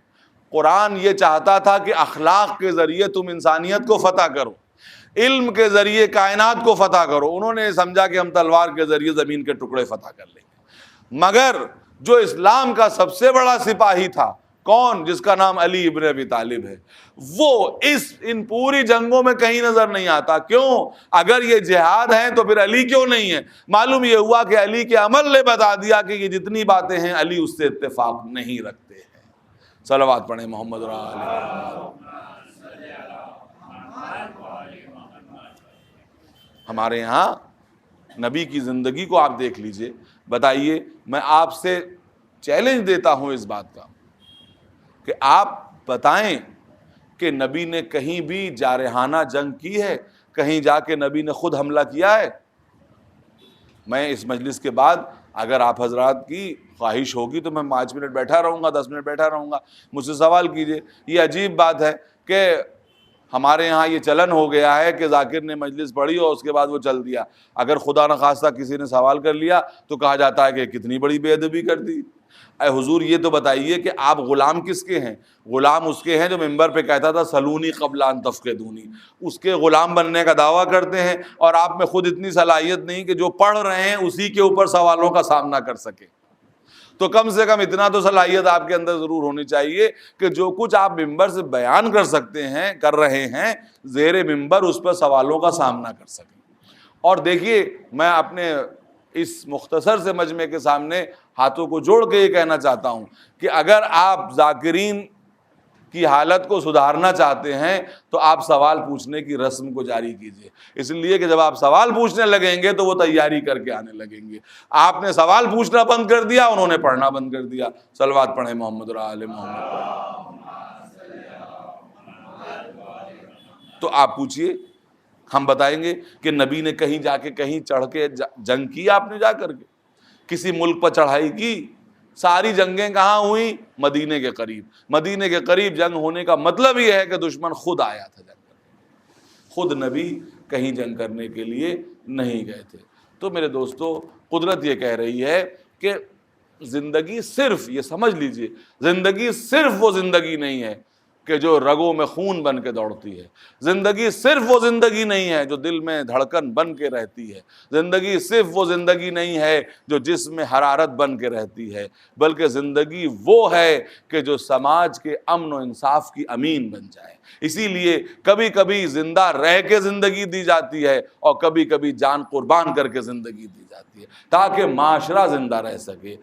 قرآن یہ چاہتا تھا کہ اخلاق کے ذریعے تم انسانیت کو فتح کرو، علم کے ذریعے کائنات کو فتح کرو. انہوں نے سمجھا کہ ہم تلوار کے ذریعے زمین کے ٹکڑے فتح کر لیں گے. مگر جو اسلام کا سب سے بڑا سپاہی تھا، کون؟ جس کا نام علی ابن ابی طالب ہے، وہ ان پوری جنگوں میں کہیں نظر نہیں آتا. کیوں؟ اگر یہ جہاد ہیں تو پھر علی کیوں نہیں ہے؟ معلوم یہ ہوا کہ علی کے عمل نے بتا دیا کہ یہ جتنی باتیں ہیں علی اس سے اتفاق نہیں رکھتے ہیں. صلوات پڑھیں محمد اور آل محمد. ہمارے یہاں نبی کی زندگی کو آپ دیکھ لیجئے. بتائیے، میں آپ سے چیلنج دیتا ہوں اس بات کا کہ آپ بتائیں کہ نبی نے کہیں بھی جارحانہ جنگ کی ہے؟ کہیں جا کے نبی نے خود حملہ کیا ہے؟ میں اس مجلس کے بعد اگر آپ حضرات کی خواہش ہوگی تو میں 5 منٹ بیٹھا رہوں گا، 10 منٹ بیٹھا رہوں گا، مجھ سے سوال کیجئے. یہ عجیب بات ہے کہ ہمارے یہاں یہ چلن ہو گیا ہے کہ ذاکر نے مجلس پڑھی اور اس کے بعد وہ چل دیا. اگر خدا نخواستہ کسی نے سوال کر لیا تو کہا جاتا ہے کہ کتنی بڑی بے ادبی کر دی. اے حضور، یہ تو بتائیے کہ آپ غلام کس کے ہیں؟ غلام اس کے ہیں جو ممبر پہ کہتا تھا سلونی قبل ان تفقدونی. اس کے غلام بننے کا دعویٰ کرتے ہیں، اور آپ میں خود اتنی صلاحیت نہیں کہ جو پڑھ رہے ہیں اسی کے اوپر سوالوں کا سامنا کر سکے. تو کم سے کم اتنا تو صلاحیت آپ کے اندر ضرور ہونی چاہیے کہ جو کچھ آپ ممبر سے بیان کر سکتے ہیں، کر رہے ہیں، زیر ممبر اس پر سوالوں کا سامنا کر سکیں. اور دیکھیے، میں اپنے اس مختصر سے مجمع کے سامنے ہاتھوں کو جوڑ کے یہ کہنا چاہتا ہوں کہ اگر آپ ذاکرین کی حالت کو سدھارنا چاہتے ہیں تو آپ سوال پوچھنے کی رسم کو جاری کیجئے. اس لیے کہ جب آپ سوال پوچھنے لگیں گے تو وہ تیاری کر کے آنے لگیں گے. آپ نے سوال پوچھنا بند کر دیا، انہوں نے پڑھنا بند کر دیا. صلوات پڑھیں محمد اور آل محمد. تو آپ پوچھئے، ہم بتائیں گے کہ نبی نے کہیں جا کے کہیں چڑھ کے جنگ کی؟ آپ نے جا کر کے کسی ملک پر چڑھائی کی؟ ساری جنگیں کہاں ہوئی؟ مدینے کے قریب. مدینے کے قریب جنگ ہونے کا مطلب یہ ہے کہ دشمن خود آیا تھا جنگ کرنے. خود نبی کہیں جنگ کرنے کے لیے نہیں گئے تھے. تو میرے دوستو، قدرت یہ کہہ رہی ہے کہ زندگی صرف، یہ سمجھ لیجئے، زندگی صرف وہ زندگی نہیں ہے کہ جو رگوں میں خون بن کے دوڑتی ہے. زندگی صرف وہ زندگی نہیں ہے جو دل میں دھڑکن بن کے رہتی ہے. زندگی صرف وہ زندگی نہیں ہے جو جسم میں حرارت بن کے رہتی ہے، بلکہ زندگی وہ ہے کہ جو سماج کے امن و انصاف کی امین بن جائے. اسی لیے کبھی کبھی زندہ رہ کے زندگی دی جاتی ہے اور کبھی کبھی جان قربان کر کے زندگی دی جاتی ہے تاکہ معاشرہ زندہ رہ سکے.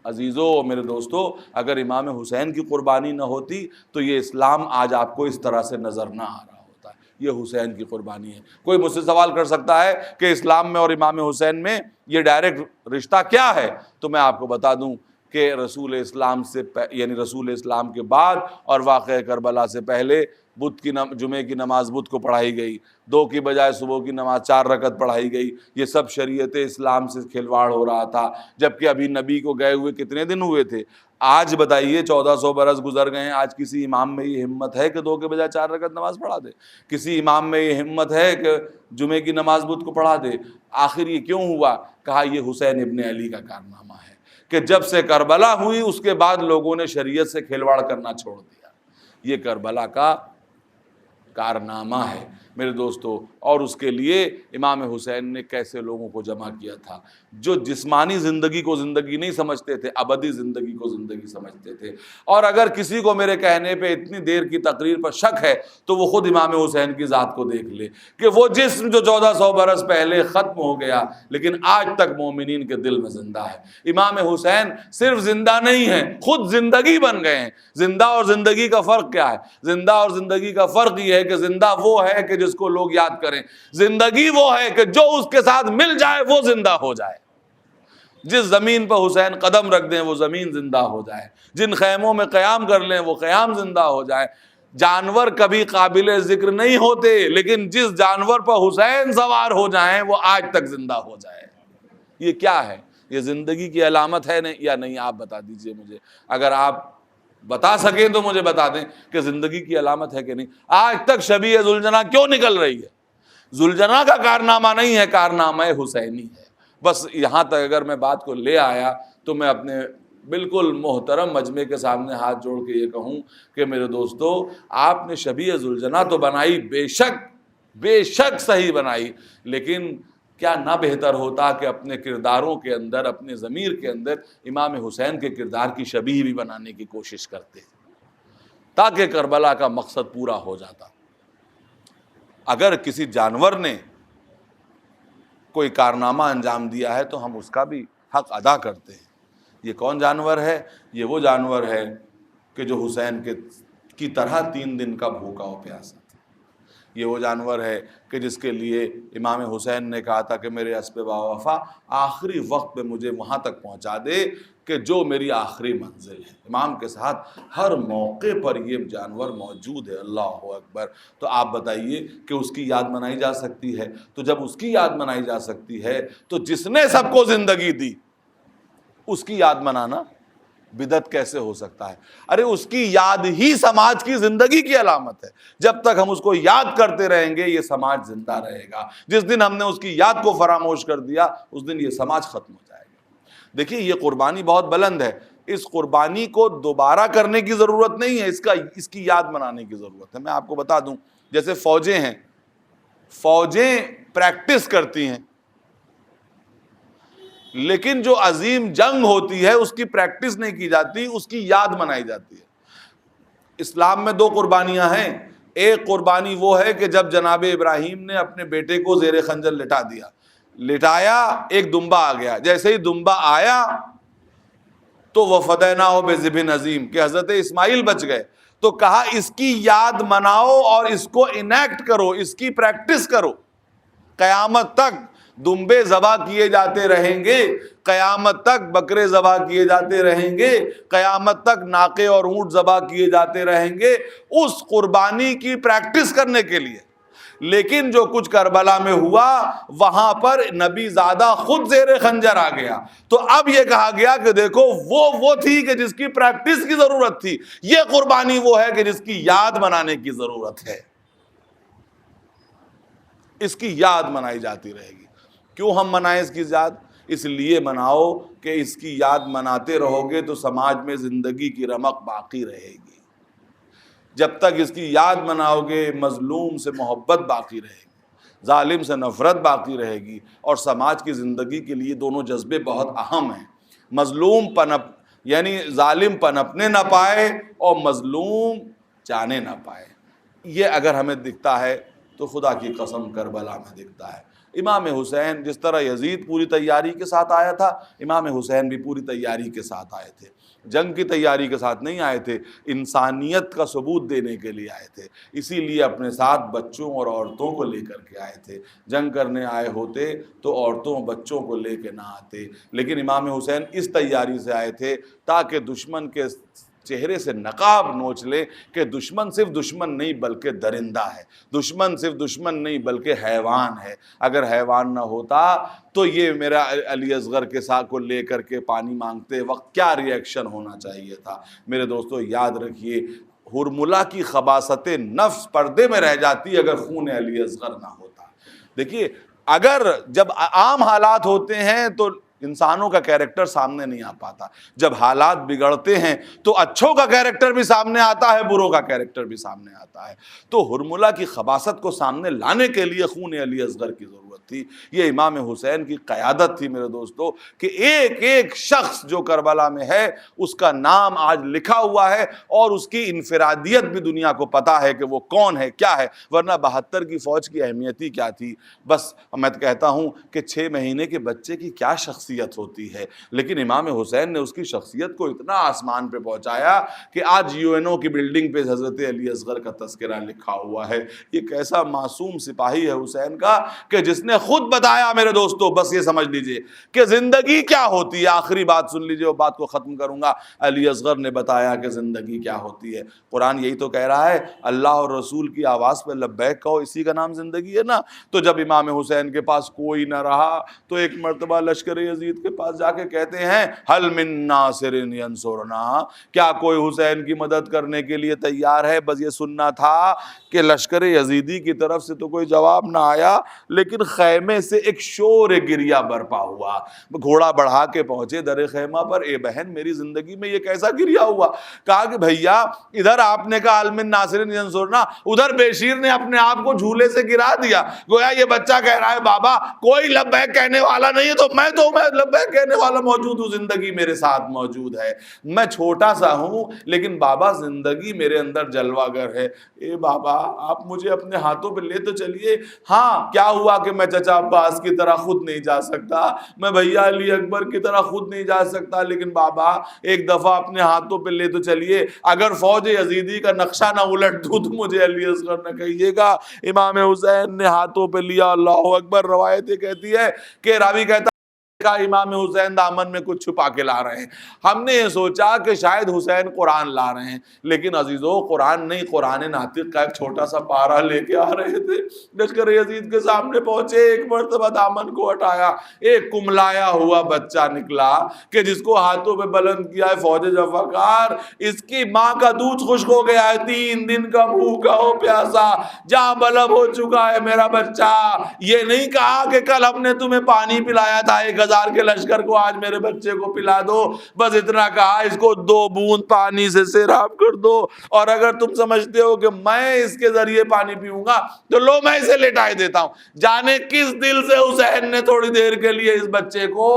عزیزو، میرے دوستو، اگر امام حسین کی قربانی نہ ہوتی تو یہ اسلام آج آپ کو اس طرح سے نظر نہ آ رہا ہوتا. یہ حسین کی قربانی ہے. کوئی مجھ سے سوال کر سکتا ہے کہ اسلام میں اور امام حسین میں یہ ڈائریکٹ رشتہ کیا ہے؟ تو میں آپ کو بتا دوں کہ رسول اسلام سے یعنی رسول اسلام کے بعد اور واقعہ کربلا سے پہلے بدھ کی جمعے کی نماز بدھ کو پڑھائی گئی، 2 کی بجائے صبح کی نماز 4 رکعت پڑھائی گئی، یہ سب شریعت اسلام سے کھلواڑ ہو رہا تھا، جبکہ ابھی نبی کو گئے ہوئے کتنے دن ہوئے تھے؟ آج بتائیے 1400 برس گزر گئے ہیں، آج کسی امام میں یہ ہمت ہے کہ 2 کے بجائے 4 رکعت نماز پڑھا دے؟ کسی امام میں یہ ہمت ہے کہ جمعے کی نماز بدھ کو پڑھا دے؟ آخر یہ کیوں ہوا؟ کہا یہ حسین ابن علی کا کارنامہ ہے کہ جب سے کربلا ہوئی اس کے بعد لوگوں نے شریعت سے کھلواڑ کرنا چھوڑ دیا۔ یہ کربلا کا کارنامہ ہے میرے دوستو، اور اس کے لیے امام حسین نے کیسے لوگوں کو جمع کیا تھا، جو جسمانی زندگی کو زندگی نہیں سمجھتے تھے، ابدی زندگی کو زندگی سمجھتے تھے۔ اور اگر کسی کو میرے کہنے پہ اتنی دیر کی تقریر پر شک ہے تو وہ خود امام حسین کی ذات کو دیکھ لے کہ وہ جسم جو 1400 برس پہلے ختم ہو گیا لیکن آج تک مومنین کے دل میں زندہ ہے۔ امام حسین صرف زندہ نہیں ہیں، خود زندگی بن گئے ہیں۔ زندہ اور زندگی کا فرق کیا ہے؟ زندہ اور زندگی کا فرق یہ ہے کہ زندہ وہ ہے کہ جس کو لوگ یاد کریں، زندگی وہ ہے کہ جو اس کے ساتھ مل جائے وہ زندہ ہو جائے۔ جس زمین پر حسین قدم رکھ دیں وہ زمین زندہ ہو جائے، جن خیموں میں قیام کر لیں وہ قیام زندہ ہو جائے۔ جانور کبھی قابل ذکر نہیں ہوتے لیکن جس جانور پر حسین سوار ہو جائیں وہ آج تک زندہ ہو جائے۔ یہ کیا ہے؟ یہ زندگی کی علامت ہے یا نہیں؟ آپ بتا دیجئے مجھے، اگر آپ بتا سکیں تو مجھے بتا دیں کہ زندگی کی علامت ہے کہ نہیں۔ آج تک شبیہ ذوالجناح کیوں نکل رہی ہے؟ ذوالجناح کا کارنامہ نہیں ہے، کارنامہ حسینی ہے۔ بس یہاں تک اگر میں بات کو لے آیا تو میں اپنے بالکل محترم مجمع کے سامنے ہاتھ جوڑ کے یہ کہوں کہ میرے دوستو، آپ نے شبیہ ذوالجناح تو بنائی، بے شک صحیح بنائی، لیکن کیا نہ بہتر ہوتا کہ اپنے کرداروں کے اندر، اپنے ضمیر کے اندر امام حسین کے کردار کی شبیہ بھی بنانے کی کوشش کرتے تاکہ کربلا کا مقصد پورا ہو جاتا۔ اگر کسی جانور نے کوئی کارنامہ انجام دیا ہے تو ہم اس کا بھی حق ادا کرتے ہیں۔ یہ کون جانور ہے؟ یہ وہ جانور ہے کہ جو حسین کی طرح 3 دن کا بھوکا و پیاسا تھا۔ یہ وہ جانور ہے کہ جس کے لیے امام حسین نے کہا تھا کہ میرے اسب باوفا آخری وقت میں مجھے وہاں تک پہنچا دے کہ جو میری آخری منزل ہے۔ امام کے ساتھ ہر موقع پر یہ جانور موجود ہے۔ اللہ اکبر۔ تو آپ بتائیے کہ اس کی یاد منائی جا سکتی ہے؟ تو جب اس کی یاد منائی جا سکتی ہے تو جس نے سب کو زندگی دی اس کی یاد منانا بدعت کیسے ہو سکتا ہے؟ ارے اس کی یاد ہی سماج کی زندگی کی علامت ہے۔ جب تک ہم اس کو یاد کرتے رہیں گے یہ سماج زندہ رہے گا۔ جس دن ہم نے اس کی یاد کو فراموش کر دیا اس دن یہ سماج ختم ہو جائے گا۔ دیکھیے یہ قربانی بہت بلند ہے، اس قربانی کو دوبارہ کرنے کی ضرورت نہیں ہے، اس کی یاد منانے کی ضرورت ہے۔ میں آپ کو بتا دوں، جیسے فوجیں ہیں، فوجیں پریکٹس کرتی ہیں لیکن جو عظیم جنگ ہوتی ہے اس کی پریکٹس نہیں کی جاتی، اس کی یاد منائی جاتی ہے۔ اسلام میں 2 قربانیاں ہیں۔ ایک قربانی وہ ہے کہ جب جناب ابراہیم نے اپنے بیٹے کو زیر خنجر لٹایا ایک دمبا آ گیا، جیسے ہی دمبا آیا تو وَفَدَيْنَاهُ بِذِبْحٍ عَظِيمٍ کہ حضرت اسماعیل بچ گئے۔ تو کہا اس کی یاد مناؤ اور اس کو انیکٹ کرو، اس کی پریکٹس کرو، قیامت تک دمبے ذبح کیے جاتے رہیں گے، قیامت تک بکرے ذبح کیے جاتے رہیں گے، قیامت تک ناقے اور اونٹ ذبح کیے جاتے رہیں گے اس قربانی کی پریکٹس کرنے کے لیے۔ لیکن جو کچھ کربلا میں ہوا وہاں پر نبی زادہ خود زیر خنجر آ گیا، تو اب یہ کہا گیا کہ دیکھو وہ تھی کہ جس کی پریکٹس کی ضرورت تھی، یہ قربانی وہ ہے کہ جس کی یاد منانے کی ضرورت ہے۔ اس کی یاد منائی جاتی رہے گی۔ کیوں ہم منائیں اس کی یاد؟ اس لیے مناؤ کہ اس کی یاد مناتے رہو گے تو سماج میں زندگی کی رمق باقی رہے گی۔ جب تک اس کی یاد مناؤ گے مظلوم سے محبت باقی رہے گی، ظالم سے نفرت باقی رہے گی، اور سماج کی زندگی کے لیے دونوں جذبے بہت اہم ہیں۔ مظلوم یعنی ظالم پنپنے نہ پائے اور مظلوم جانے نہ پائے۔ یہ اگر ہمیں دکھتا ہے تو خدا کی قسم کربلا میں دکھتا ہے۔ امام حسین جس طرح یزید پوری تیاری کے ساتھ آیا تھا، امام حسین بھی پوری تیاری کے ساتھ آئے تھے۔ جنگ کی تیاری کے ساتھ نہیں آئے تھے، انسانیت کا ثبوت دینے کے لیے آئے تھے، اسی لیے اپنے ساتھ بچوں اور عورتوں کو لے کر کے آئے تھے۔ جنگ کرنے آئے ہوتے تو عورتوں بچوں کو لے کے نہ آتے، لیکن امام حسین اس تیاری سے آئے تھے تاکہ دشمن کے چہرے سے نقاب نوچ لے کہ دشمن صرف دشمن نہیں بلکہ درندہ ہے، دشمن صرف دشمن نہیں بلکہ حیوان ہے، اگر حیوان نہ ہوتا تو یہ میرا علی اصغر کے ساتھ کو لے کر کے پانی مانگتے وقت کیا ری ایکشن ہونا چاہیے تھا۔ میرے دوستو یاد رکھیے، ہرملہ کی خباثت نفس پردے میں رہ جاتی اگر خون علی اصغر نہ ہوتا۔ دیکھیے اگر جب عام حالات ہوتے ہیں تو انسانوں کا کیریکٹر سامنے نہیں آ پاتا، جب حالات بگڑتے ہیں تو اچھوں کا کیریکٹر بھی سامنے آتا ہے، بروں کا کیریکٹر بھی سامنے آتا ہے۔ تو ہرملہ کی خباثت کو سامنے لانے کے لیے خون علی اصغر کی ضرورت تھی۔ یہ امام حسین کی قیادت تھی میرے دوستو کہ ایک ایک شخص جو کربلا میں ہے اس کا نام آج لکھا ہوا ہے اور اس کی انفرادیت بھی دنیا کو پتا ہے کہ وہ کون ہے، کیا ہے، ورنہ 72 کی فوج کی اہمیت ہی کیا تھی۔ بس میں کہتا ہوں کہ 6 مہینے کے بچے کی کیا شخصیت ہوتی ہے، لیکن امام حسین نے اس کی شخصیت کو اتنا آسمان پہ پہنچایا کہ آج UNO کی بلڈنگ پہ حضرت علی اصغر کا تذکرہ لکھا ہوا ہے۔ یہ کیسا معصوم سپاہی ہے حسین کا کہ جس نے خود بتایا میرے دوستو، بس یہ سمجھ لیجئے کہ زندگی کیا ہوتی ہے۔ آخری بات سن لیجئے اور بات کو ختم کروں گا۔ علی اصغر نے بتایا کہ زندگی کیا ہوتی ہے۔ قرآن یہی تو کہہ رہا ہے، اللہ اور رسول کی آواز پہ لبیک کہو، اسی کا نام زندگی ہے نا۔ تو جب امام حسین کے پاس کوئی نہ رہا تو ایک مرتبہ لشکر یزید کے پاس جا کے کہتے ہیں حل من ناصر ینصرنا، کیا کوئی حسین کی مدد کرنے کے لیے تیار ہے؟ بس یہ سننا تھا کہ لشکر یزیدی کی طرف سے تو کوئی جواب نہ آیا، لیکن خیمے سے ایک شور گریہ برپا ہوا۔ گھوڑا بڑھا کے پہنچے در خیمہ پر، اے بہن میری زندگی میں یہ کیسا گریہ ہوا؟ کہا کہ بھیا ادھر آپ نے کہا حل من ناصر ینصرنا، ادھر بیشیر نے اپنے آپ کو جھولے سے گرا دیا۔ گویا یہ بچہ کہہ رہا ہے بابا کوئی لبیک کہنے والا نہیں ہے تو میں لبیک کہنے والا موجود ہوں، زندگی میرے ساتھ موجود ہے، میں چھوٹا سا ہوں لیکن بابا زندگی میرے اندر جلوہ گر ہے۔ اے بابا آپ مجھے اپنے ہاتھوں پہ لے تو چلیے، ہاں کیا ہوا کہ میں چچا عباس کی طرح خود نہیں جا سکتا، میں بھیا علی اکبر کی طرح خود نہیں جا سکتا، لیکن بابا ایک دفعہ اپنے ہاتھوں پہ لے تو چلیے، اگر فوج یزیدی کا نقشہ نہ الٹ دوں تو مجھے علی اصغر نہ کہیے گا۔ امام حسین نے ہاتھوں پہ لیا، اللہ اکبر۔ روایت کہتی ہے کہ راوی کہتا کا امام حسین دامن میں کچھ چھپا کے لا رہے ہیں۔ ہم نے یہ سوچا کہ شاید حسین قرآن لا رہے ہیں، لیکن عزیزو قرآن نہیں، قرآن ناطق کا ایک چھوٹا سا پارہ لے کے آ رہے تھے۔ لشکر یزید کے سامنے پہنچے، ایک مرتبہ دامن کو ہٹایا، ایک کملایا ہوا بچہ نکلا کہ جس کو ہاتھوں پہ بلند کیا ہے فوج ذوالفقار، اس کی ماں کا دودھ خشک ہو گیا ہے، 3 دن کا بھوکا ہو پیاسا، جاں بلب ہو چکا ہے میرا بچہ۔ یہ نہیں کہا کہ کل ہم نے تمہیں پانی پلایا تھا 1000 کے لشکر کو، آج میرے بچے کو پلا دو، بس اتنا کہا اس کو 2 بوند پانی سے سیراب کر دو، اور اگر تم سمجھتے ہو کہ میں اس کے ذریعے پانی پیوں گا تو لو میں اسے لٹائے دیتا ہوں۔ جانے کس دل سے حسین نے تھوڑی دیر کے لیے اس بچے کو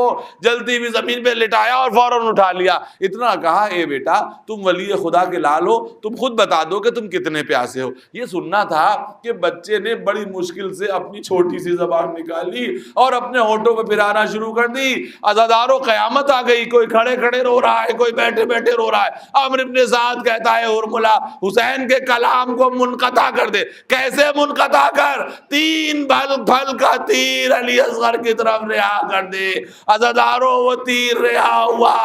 جلتی ہوئی زمین پہ لٹایا اور فوراً اٹھا لیا، اتنا کہا اے بیٹا تم ولی خدا کے لال ہو، تم خود بتا دو کہ تم کتنے پیاسے ہو۔ یہ سننا تھا کہ بچے نے بڑی مشکل سے اپنی چھوٹی سی زبان نکالی اور اپنے ہونٹوں پہ پھرانا شروع کر دی۔ عزادارو قیامت آ گئی، کوئی کھڑے کھڑے رو رہا ہے، کوئی بیٹھے بیٹھے رو رہا ہے۔ عمرو بن سعد کہتا ہے ہرملہ حسین کے کلام کو منقطع کر دے۔ کیسے منقطع کر؟ 3 پھل کا تیر علی اصغر کی طرف رہا کر دے۔ عزادارو وہ تیر رہا ہوا،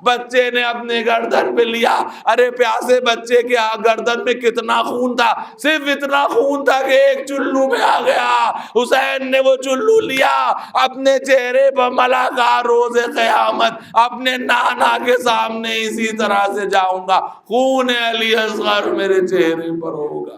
بچے نے اپنے گردن پہ لیا۔ ارے پیاسے بچے کے گردن میں کتنا خون تھا؟ صرف اتنا خون تھا کہ ایک چلو میں آ گیا۔ حسین نے وہ چلو لیا، اپنے چہرے پر ملا کا روز قیامت اپنے نانا کے سامنے اسی طرح سے جاؤں گا، خون علی اصغر میرے چہرے پر ہوگا۔